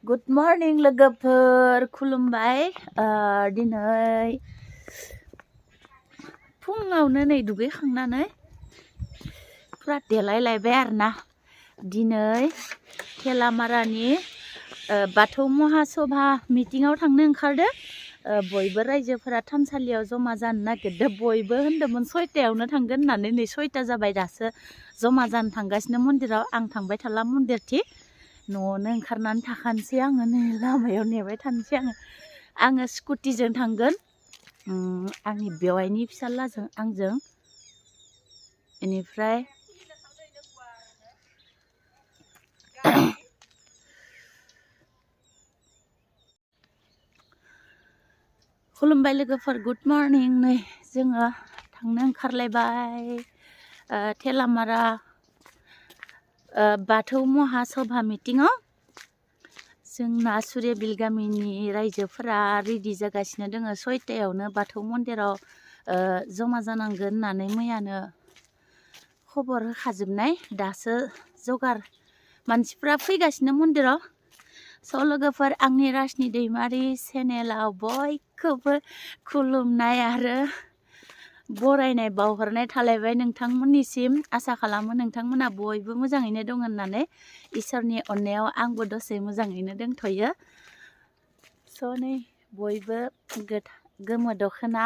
Good morning लोगोफोर खुलुमबाय दिनै फुङावनो नै दुगैखांनानै पुरा देलायलायबाय आरोना दिनै thelamaraनि बाथौ महासभा मिटिंआव थांनो ओंखारदों बयबो रायजोफोरा थानसालियाव जमा जानो नागिरदों बयबो होनदोंमोन 6टायावनो थांगोन होननानै नै 6टा जाबाय दासो जमा जानो थांगासिनो मन्दिराव आं थांबाय थाला मन्दिरथि न'आवनो ओंखारनानै थाखानोसै आङो नै लामायाव नेबाय थानोसै आङो स्कुटिजों थांगोन आंनि बेवाइनि फिसाज्लाजों आंजों बेनिफ्राय खुलुमबाय लोगोफोर गुड मर्निं नै जोङो थांनो ओंखारलायबाय thelamara बाथौ महासभा मिटिंआव जोंना सुर्यबिल गामिनि रायजोफोरा रेडि जागासिनो दङ 6टायावनो बाथौ मन्दिराव जमा जानांगोन होननानै मैयानो खबर होखाजोबनाय दासो जगार मानसिफ्रा फैगासिनो मन्दिराव लोगोफोर आंनि राजनि दैमारि चेनेलाव बयखौबो खुलुमनाय आरो बरायनाय बावहरनाय थालायबाय नोंथांमोननिसिम आसा खालामो नोंथांमोना बयबो मोजाङैनो दं होननानै इसोरनि अननायाव आंबो दसे मोजाङैनो दंथ'यो नै बयबो गोमो दखना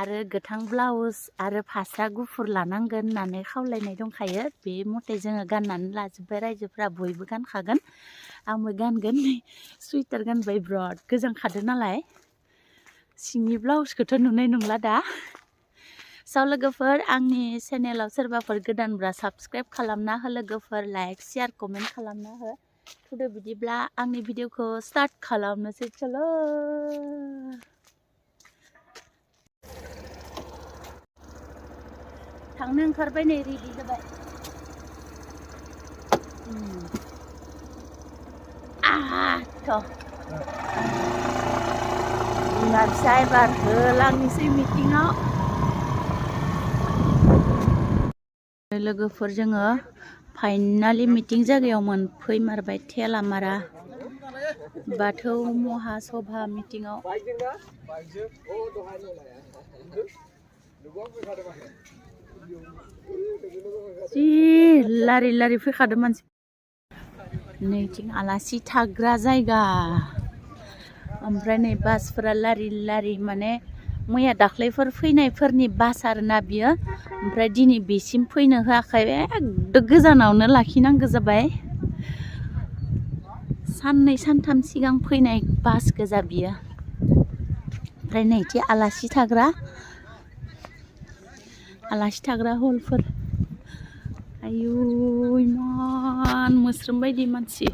आरो गोथां ब्लाउस आरो फास्रा गुफुर लानांगोन होननानै खावलायनाय दंखायो बे मथे जोङो गाननानै लाजोब्बाय रायजोफोरा बयबो गानखागोन आंबो गानगोन नै सुइटार गानबाय बिराद गोजांखादों नालाय सिंनि ब्लाउसखौथ' नुनाय नंला दा लोगोफोर आंनि चेनेलाव सोरबाफोर गोदानब्ला साबस्क्राइब खालामना हो लोगोफोर लाइक शेयार कमेन्ट खालामना हो थुदो बिदिब्ला आंनि भिडिअखौ स्टार्ट खालामनोसै चलो थांनो ओंखारबाय नै रेडि जाबाय बिमा फिसा एबार होलांनोसै मिटिंआव लोगोफोर जोङो फाइनालि मिटिं जायगायाव मोनफैमारबाय thelamara बाथौ महासभा मिटिंआव जि लारि लारि फैखादों मानसि नैथिं आलासि थाग्रा जायगा ओमफ्राय नै बासफोरा लारि लारि माने मैया दाख्लैफोर फैनायफोरनि बास आरोना बियो ओमफ्राय दिनै बेसिम फैनो होआखै एकदम गोजानावनो लाखिनांगौ जाबाय साननै सानथाम सिगां फैनाय बास गोजा बियो ओमफ्राय नैथि आलासि थाग्रा हलफोर आयु इमान मोस्रोम बायदि मानसि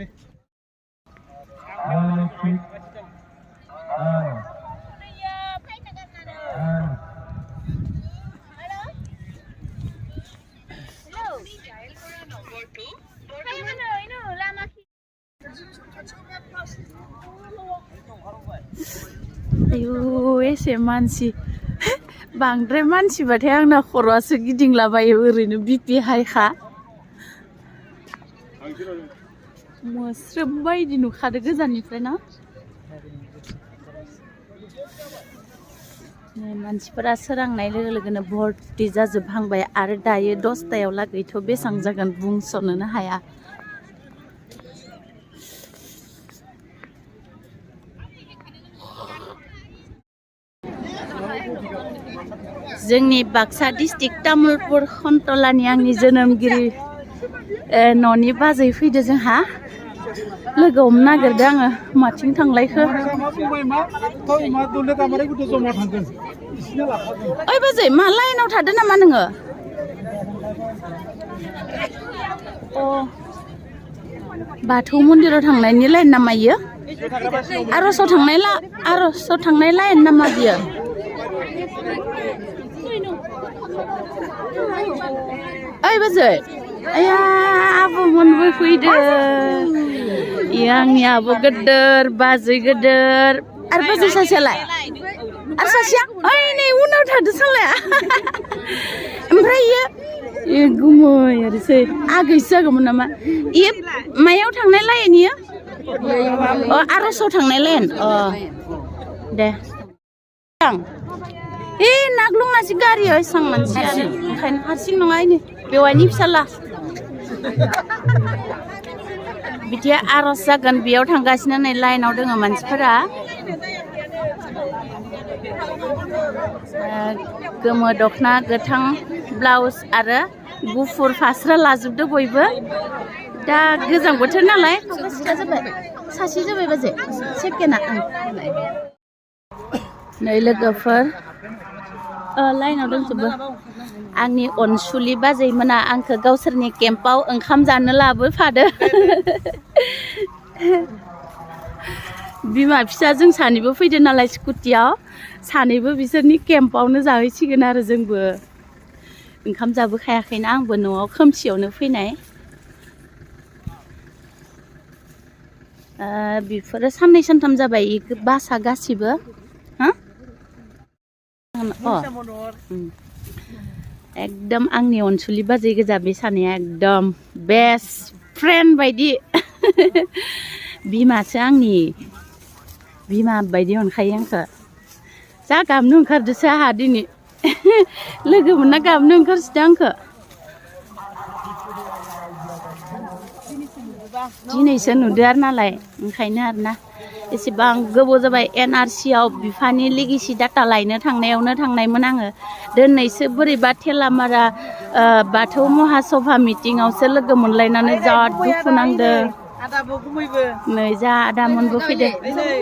आयु एसे मानसि बांद्राय मानसिबाथाय आंना खर'आसो गिदिंलाबायो ओरैनो बिपि हाइखा मोस्रोम बायदि नुखादो गोजाननिफ्राय ना मानसिफोरा सोरांनाय लोगो लोगोनो भर्ति जाजोबहांबाय आरो दायो 10टायाव लागैथ' बेसेबां जागोन बुंस'नोनो हाया जोंनि बाक्सा डिस्ट्रिक्ट तामुलपुर खनटलानि आंनि जोनोमगिरि न'नि बाजै फैदो जोंहा लोगो हमनो नागिरदों आङो माथिं थांलायखो ओइ बाजै मा लाइनाव थादो नामा नोङो बाथौ मन्दिराव थांनायनि लाइन नामा इयो आर'जआव थांनाय लाइन नामा बियो ओइ बाजै आया आब'मोनबो फैदो आंनि आब' गोदोर बाजै गोदोर आरो बाजै सासेयालाय आरो सासेया ओइ नै उनाव थादो सालाया ओमफ्राय इयो गुमै आरोसै आगैसो जागौमोन नामा इयो मायाव थांनाय लाइन इयो आर'साव थांनाय लाइन दे नाग्लुंनासो गारियाव एसां मानसियानो ओंखायनो हारसिं नङा इनि बेवाइनि फिसाला बिदि आर'ज जागोन बेयाव थांगासिनो नै लाइनाव दङ मानसिफोरा गोमो दखना गोथां ब्लाउस आरो गुफुर फास्रा लाजोबदो बयबो दा गोजां बोथोर नालाय सासे जाबाय बाजे सेकेन्डआ नै लोगोफोर लाइनाव दंजोबो आंनि अनसुलि बाजैमोना आंखौ गावसोरनि केम्पआव ओंखाम जानो लाबोफादो बिमा फिसा जों सानैबो फैदो नालाय स्कुटियाव सानैबो बिसोरनि केम्पआवनो जाहैसिगोन आरो जोंबो ओंखाम जाबोखायाखैना आंबो न'आव खोमसियावनो फैनाय बेफोरो साननै सानथाम जाबाय बासआ गासिबो एकदम आंनि अनसुलि बाजै गोजा बे सानैया एकदम बेस्ट फ्रेन्ड बायदि बिमासो आंनि बिमा बायदि अनखायो आंखौ जा गाबनो ओंखारदोसो आंहा दिनै लोगो मोनना गाबनो ओंखारसिदों आंखौ दिनैसो नुदो आरो नालाय ओंखायनो आरोना एसेबां गोबाव जाबाय NRCआव बिफानि लेगेसि डाटा लायनो थांनायावनो थांनायमोन आङो दिनैसो बोरैबा थेलामारा बाथौ महासभा मिटिंआवसो लोगो मोनलायनानै जा दुखु नांदों नै जा आदामोनबो फैदों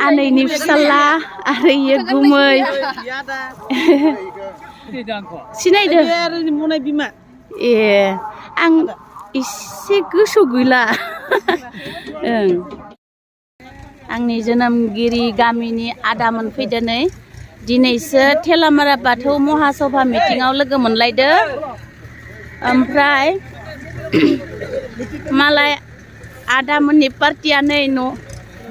आनैनि फिसाला आरो इयो गुमै सिनायदो ए आं एसे गोसोआव गैला आंनि जोनोमगिरि गामिनि आदामोन फैदो नै दिनैसो थेलामारा बाथौ महासभा मिटिंआव लोगो मोनलायदो ओमफ्राय मालाय आदामोननि पार्टिया नै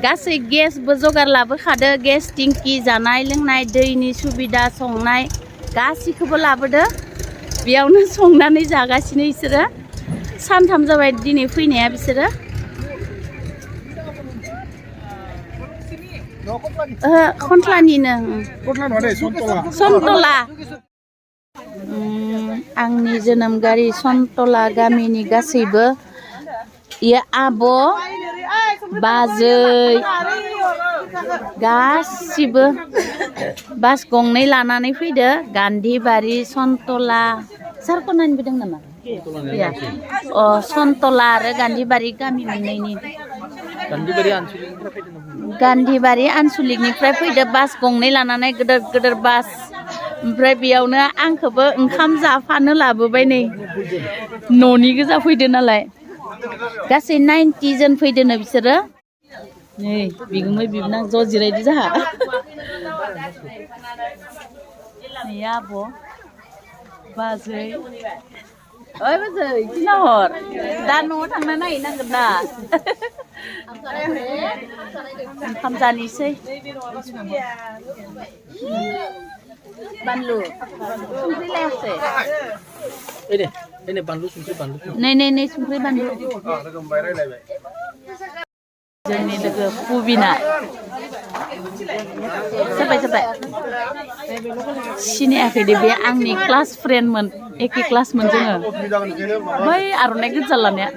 गासै गेसबो जगार लाबोखादो गेस टिंकि जानाय लोंनाय दैनि सुबिदा संनाय गासिखौबो लाबोदो बेयावनो संनानै जागासिनो बिसोरो सानथाम जाबाय दिनै फैनाया बिसोरो खन्थलानिनो सन्तला आंनि जोनोमगारि सन्तला गामिनि गासैबो इयो आब' बाजै गासिबो बास गंनै लानानै फैदो गान्धीबारि सन्तला सारकनानिबो दं नामा सन्तला आरो गान्धीबारि गामि मोननैनि गान्धीबारि आनसलिकनिफ्राय फैदो बास गंनै लानानै गोदोर गोदोर बास ओमफ्राय बेयावनो आंखौबो ओंखाम जाफानो लाबोबाय नै न'नि गोजा फैदो नालाय गासै 90 जन फैदोनो बिसोरो नै बिगुमै बिबोनां ज' जिरायदो जाहा नै आब' बाजै ओइ बाजै खिनाहर दा न'आव थांना नायहैनांगोन ना ओंखाम जानोसै बानलु संख्रि लायाखै नै संख्रि बानलु जोंनि लोगो पुबिना जाबाय सिनायाखै दे बे आंनि क्लास फ्रेन्डमोन एखे क्लासमोन जोङो बै आर'नाइ गोजा लानाया